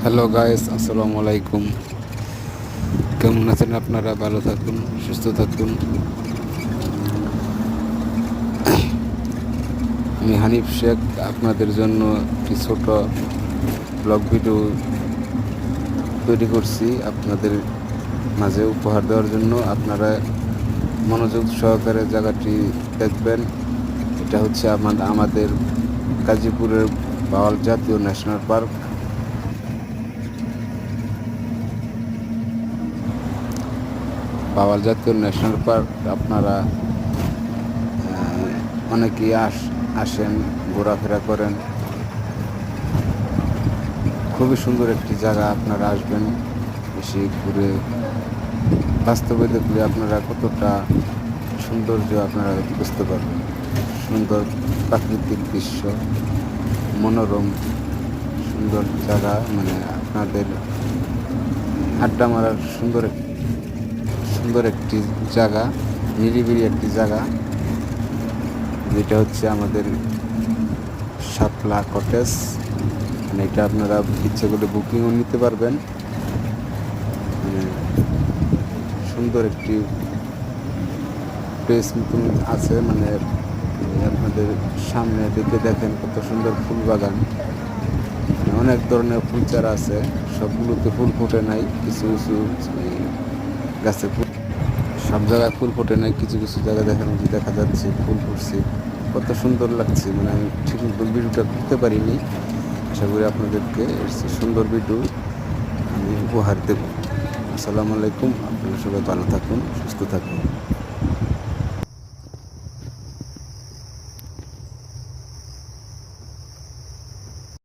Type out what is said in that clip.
Hello guys, আসসালামু আলাইকুম। কেমন আছেন আপনারা? ভালো থাকুন, সুস্থ থাকুন। আমি হানিফ শেখ আপনাদের জন্য একটি ছোট ব্লগ ভিডিও তৈরি করছি আপনাদের মাঝে উপহার দেওয়ার জন্য। আপনারা মনোযোগ সহকারে জায়গাটি দেখবেন। এটা হচ্ছে আমাদের গাজীপুরের বাওয়াল জাতীয় ন্যাশনাল পার্ক। বাওয়াল জাতীয় ন্যাশনাল পার্ক আপনারা অনেকেই আসেন, ঘোরাফেরা করেন। খুবই সুন্দর একটি জায়গা, আপনারা আসবেন, বেশি ঘুরে বাস্তবে দেখলে আপনারা কতটা সৌন্দর্য আপনারা বুঝতে পারবেন। সুন্দর প্রাকৃতিক দৃশ্য, মনোরম সুন্দর জায়গা, মানে আপনাদের আড্ডা মারার সুন্দর একটি জায়গা, নিরিবিলি একটি জায়গা, যেটা হচ্ছে আমাদের শাপলা কটেজ। মানে এটা আপনারা ইচ্ছে করলে বুকিংও নিতে পারবেন। মানে সুন্দর একটি প্লেস মতন আছে, মানে আপনাদের সামনে দিকে দেখেন কত সুন্দর ফুল বাগান। অনেক ধরনের ফুল চারা আছে, সবগুলোতে ফুল ফোটে নাই, কিছু কিছু গাছে ফুল, সব জায়গায় ফুল ফোটে নাই, কিছু কিছু জায়গায় দেখা যাচ্ছে ফুল ফুটছে। কত সুন্দর লাগছে, মানে আমি ঠিক মতো ভিডিওটা করতে পারিনি। আশা করি আপনাদেরকে সুন্দর ভিডিও আমি উপহার দেব। আসসালামু আলাইকুম, আপনারা সবাই ভালো থাকুন, সুস্থ থাকুন।